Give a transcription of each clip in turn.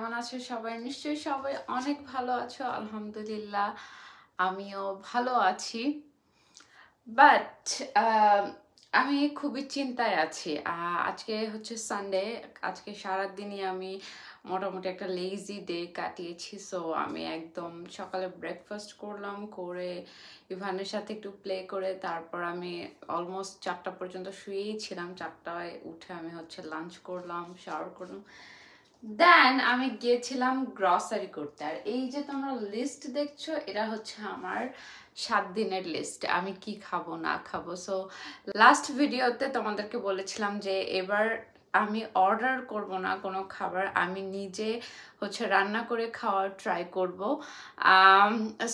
কেমন আছো সবাই? নিশ্চয়ই সবাই অনেক ভালো আছো। আলহামদুলিল্লাহ আমিও ভালো আছি। বাট আমি খুবই চিন্তায় আছি। আজকে হচ্ছে সানডে। আজকে সারাদিনই আমি মোটামুটি একটা লেজি ডে কাটিয়েছি। সো আমি একদম সকালে ব্রেকফাস্ট করলাম, করে ইভানের সাথে একটু প্লে করে তারপর আমি অলমোস্ট 4টা পর্যন্ত শুয়েই ছিলাম। 4টায় উঠে আমি হচ্ছে লাঞ্চ করলাম, শাওয়ার করলাম, দেন আমি গিয়েছিলাম গ্রসারি করতে। আর এই যে তোমরা লিস্ট দেখছো, এটা হচ্ছে আমার 7 দিনের লিস্ট, আমি কি খাবো না খাবো। সো লাস্ট ভিডিওতে তোমাদেরকে বলেছিলাম যে এবার আমি অর্ডার করব না কোনো খাবার, আমি নিজে হচ্ছে রান্না করে খাওয়ার ট্রাই করব।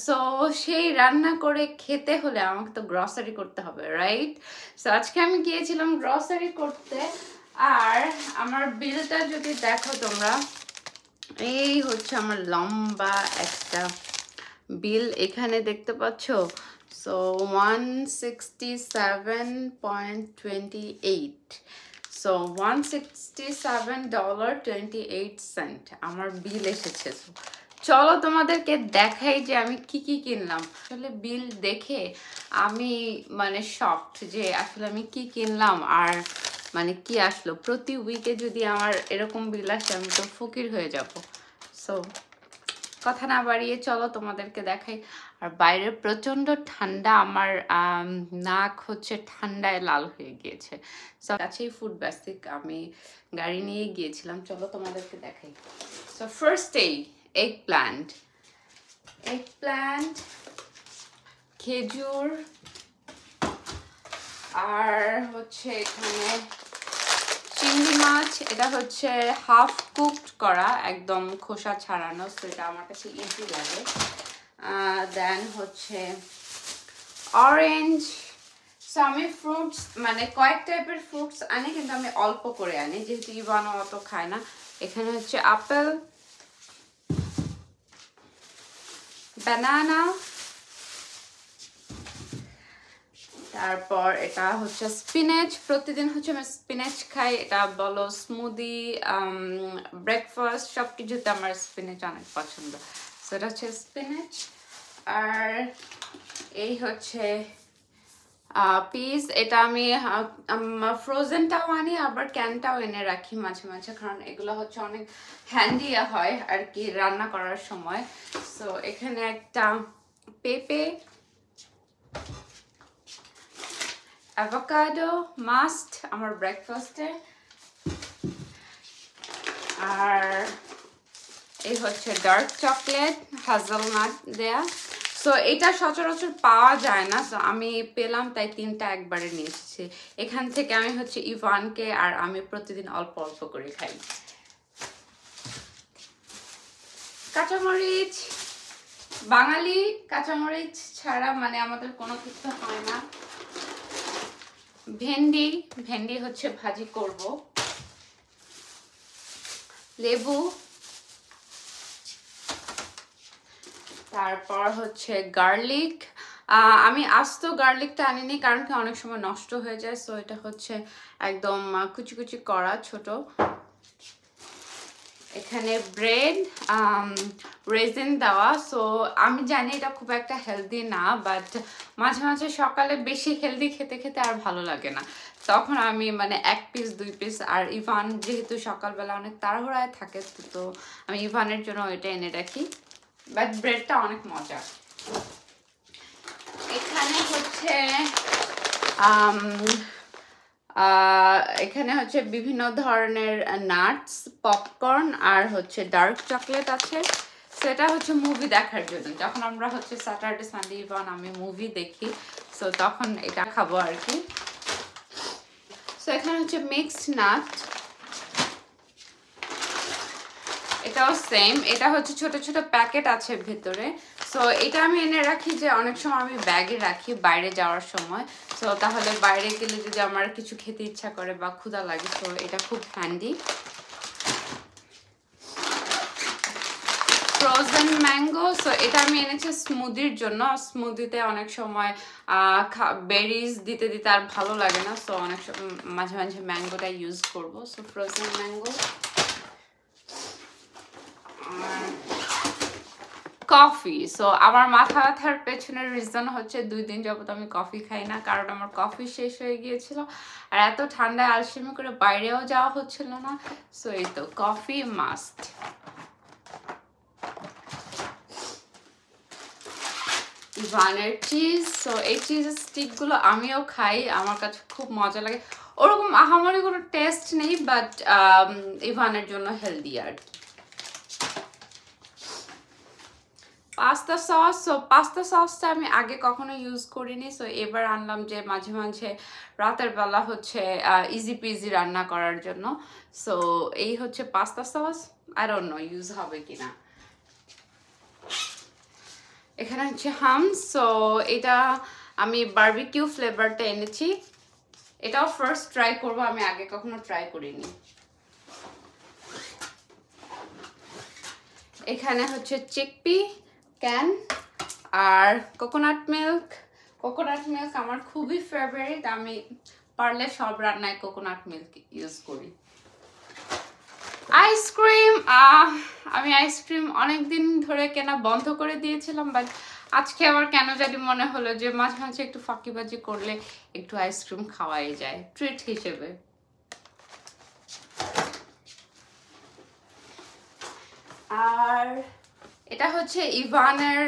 সো সেই রান্না করে খেতে হলে আমাকে তো গ্রসারি করতে হবে, রাইট? সো আজকে আমি গিয়েছিলাম গ্রসারি করতে। আর আমার বিলটা যদি দেখো তোমরা, এই হচ্ছে আমার লম্বা একটা বিল এখানে দেখতে পাচ্ছ। সো 167.28, সো $167.28 আমার বিল এসেছে। চলো তোমাদেরকে দেখাই যে আমি কি কি কিনলাম। আসলে বিল দেখে আমি মানে শকড যে আসলে আমি কি কিনলাম আর মানে কি আসলো। প্রতি উইকে যদি আমার এরকম বিল আসে আমি তো ফকির হয়ে যাব। সো কথা না বাড়িয়ে চলো তোমাদেরকে দেখাই। আর বাইরে প্রচন্ড ঠান্ডা, আমার নাক হচ্ছে ঠান্ডায় লাল হয়ে গিয়েছে। সো কাছেই ফুড বেসিক, আমি গাড়ি নিয়ে গিয়েছিলাম। চলো তোমাদেরকে দেখাই। সো ফার্স্টেই এগ প্ল্যান্ট, খেজুর, আর হচ্ছে এখানে চিংড়ি মাছ। এটা হচ্ছে হাফ কুকড করা, একদম খোসা ছাড়ানো, তো এটা আমার কাছে ইজি লাগে। দেন হচ্ছে অরেঞ্জ। সো আমি ফ্রুটস মানে কয়েক টাইপের ফ্রুটস আনি, কিন্তু আমি অল্প করে আনি যেহেতু ইভানও অত খায় না। এখানে হচ্ছে আপেল, বানানা, তারপর এটা হচ্ছে স্পিনাচ। প্রতিদিন হচ্ছে আমি স্পিনাচ খাই, এটা বলো স্মুদি, ব্রেকফাস্ট, সব কিছুতে আমার স্পিনাচ অনেক পছন্দ। সো এটা হচ্ছে স্পিনাচ। আর এই হচ্ছে পিস। এটা আমি ফ্রোজেনটাও আনি, আবার ক্যানটাও এনে রাখি মাঝে মাঝে, কারণ এগুলো হচ্ছে অনেক হ্যান্ডি হয় আর কি রান্না করার সময়। সো এখানে একটা পেঁপে, অ্যাভোকাডো মাস্ট আমার ব্রেকফাস্টে। আর এই হচ্ছে ডার্ক চকলেট, হাজেলনাট দেয়া। সো এটা সচরাচর পাওয়া যায় না, সো আমি পেলাম তাই 3টা একবারে নিয়ে এসেছি। এখান থেকে আমি হচ্ছে ইভানকে আর আমি প্রতিদিন অল্প অল্প করে খাই। কাঁচামরিচ, বাঙালি কাঁচামরিচ ছাড়া মানে আমাদের কোনো কিছু হয় না। ভেন্ডি হচ্ছে ভাজি করব। লেবু, তারপর হচ্ছে গার্লিক। আমি আস্ত গার্লিকটা আনিনি, কারণ কি অনেক সময় নষ্ট হয়ে যায়। সো এটা হচ্ছে একদম কুচি কুচি করা ছোট। এখানে ব্রেড, রেজিন দেওয়া। সো আমি জানি এটা খুব একটা হেলদি না, বাট মাঝে মাঝে সকালে বেশি হেলদি খেতে খেতে আর ভালো লাগে না, তখন আমি মানে 1 পিস 2 পিস। আর ইভান যেহেতু সকালবেলা অনেক তাড়াহুড়ায় থাকে, তো আমি ইভানের জন্য এটা এনে রাখি। বাট ব্রেডটা অনেক মজা। এখানে হচ্ছে এখানে হচ্ছে বিভিন্ন ধরনের নাটস, পপকর্ন, আর হচ্ছে ডার্ক চকলেট আছে। সেটা হচ্ছে মুভি দেখার জন্য, যখন আমরা হচ্ছে স্যাটারডে সানডে ইভান আমি মুভি দেখি, সো তখন এটা খাবো আর কি। সো এখানে হচ্ছে মিক্সড নাট, এটাও সেম। এটা হচ্ছে ছোট ছোট প্যাকেট আছে ভেতরে। সো এটা আমি এনে রাখি যে অনেক সময় আমি ব্যাগে রাখি বাইরে যাওয়ার সময়। সো তাহলে বাইরে গেলে যদি আমার কিছু খেতে ইচ্ছা করে বা ক্ষুধা লাগে, তো এটা খুব হ্যান্ডি। Frozen mango. সো এটা আমি এনেছি স্মুদির জন্য। স্মুদিতে অনেক সময় বেরিজ দিতে দিতে আর ভালো লাগে না, সো অনেক মাঝে মাঝে ম্যাঙ্গোটা ইউজ করবো। So frozen mango. Coffee. So আমার মাথা ব্যথার পেছনের রিজন হচ্ছে 2 দিন যাবত আমি কফি খাই না, কারণ আমার কফি শেষ হয়ে গিয়েছিল আর এত ঠান্ডায় আলসেমি করে বাইরেও যাওয়া হচ্ছিল না। সো এই তো কফি মাস্ট। ইভানের চিজ। সো এই চিজের স্টিকগুলো আমিও খাই, আমার কাছে খুব মজা লাগে। ওরকম আহামরি কোনো টেস্ট নেই, বাট ইভানের জন্য হেলদি আর কি। Pasta sauce. সো পাস্তা সসটা আমি আগে কখনো ইউজ করিনি, সো এবার আনলাম যে মাঝে মাঝে রাতের বেলা হচ্ছে ইজি পিজি রান্না করার জন্য। সো এই হচ্ছে pasta sauce, I don't know use হবে কিনা। এখানে হচ্ছে হামস। সো এটা আমি বারবিকিউ ফ্লেভারটা এনেছি, এটাও ফার্স্ট ট্রাই করবো, আমি আগে কখনো ট্রাই করিনি। এখানে হচ্ছে চিকপি ক্যান আর কোকোনাট মিল্ক। কোকোনাট মিল্ক আমার খুবই ফেভারিট, আমি পারলে সব রান্নায় কোকোনাট মিল্ক ইউজ করি। আইসক্রিম। আমি আইসক্রিম অনেকদিন ধরে কেনা বন্ধ করে দিয়েছিলাম, বাট আজকে আবার কেন জানি মনে হলো যে মাঝে মাঝে একটু ফাঁকিবাজি করলে একটু আইসক্রিম খাওয়াই যায় ট্রিট হিসেবে। আর এটা হচ্ছে ইভানের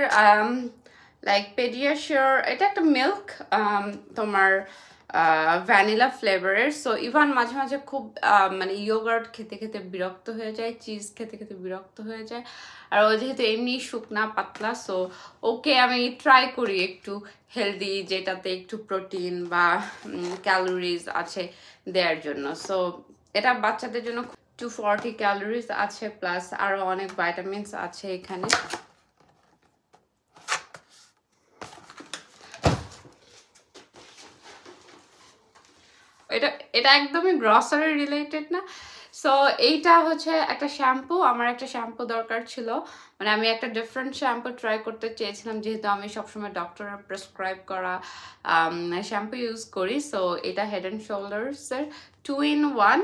লাইক পেডিয়াশিওর, এটা একটা মিল্ক তোমার ভ্যানিলা ফ্লেভারের। সো ইভান মাঝে মাঝে খুব মানে ইয়োগার্ট খেতে খেতে বিরক্ত হয়ে যায়, চিজ খেতে খেতে বিরক্ত হয়ে যায়, আর ও যেহেতু এমনি শুকনা পাতলা, সো ওকে আমি ট্রাই করি একটু হেলদি, যেটাতে একটু প্রোটিন বা ক্যালোরিজ আছে দেওয়ার জন্য। সো এটা বাচ্চাদের জন্য 240 ক্যালোরিজ আছে, প্লাস আরো অনেক ভাইটামিনস আছে এখানে। এটা একদমই গ্রসারি রিলেটেড না। সো এইটা হচ্ছে একটা শ্যাম্পু, আমার একটা শ্যাম্পু দরকার ছিল, মানে আমি একটা ডিফারেন্ট শ্যাম্পু ট্রাই করতে চেয়েছিলাম, যেহেতু আমি সবসময় ডক্টরের প্রেসক্রাইব করা শ্যাম্পু ইউজ করি। সো এটা হেড অ্যান্ড শোল্ডার্সের 2-in-1।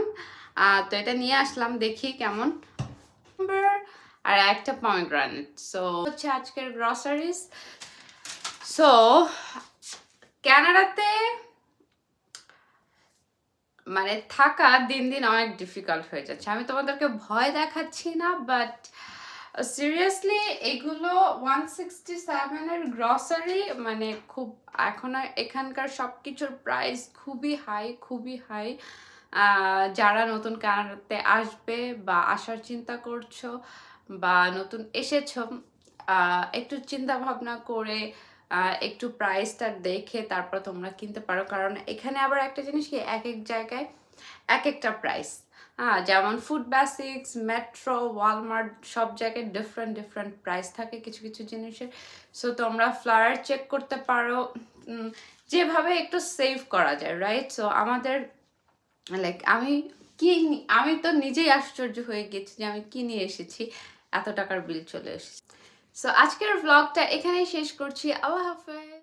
তো এটা নিয়ে আসলাম, দেখি কেমন। আর একটা পমিগ্রানেট। সো হচ্ছে আজকের গ্রসারিজ। সো কানাডাতে মানে থাকা দিন দিন অনেক ডিফিকাল্ট হয়ে যাচ্ছে। আমি তোমাদেরকে ভয় দেখাচ্ছি না, বাট সিরিয়াসলি এগুলো 167-এর গ্রসারি, মানে খুব এখন এখানকার সব কিছুর প্রাইস খুবই হাই, খুবই হাই। যারা নতুন কানাডাতে আসবে বা আসার চিন্তা করছো বা নতুন এসেছো, একটু চিন্তা ভাবনা করে একটু প্রাইসটা দেখে তারপর তোমরা কিনতে পারো, কারণ এখানে আবার একটা জিনিস কি, এক এক জায়গায় এক একটা প্রাইস। যেমন ফুড বেসিক্স, মেট্রো, ওয়ালমার্ট, সব জায়গায় ডিফারেন্ট ডিফারেন্ট প্রাইস থাকে কিছু কিছু জিনিসের। সো তোমরা ফ্লায়ার চেক করতে পারো, যেভাবে একটু সেভ করা যায়, রাইট? সো আমাদের লাইক আমি তো নিজেই আশ্চর্য হয়ে গেছি যে আমি কি নিয়ে এসেছি, এত টাকার বিল চলে এসেছে। সো আজকের ভ্লগটা এখানেই শেষ করছি। আল্লাহ হাফেজ।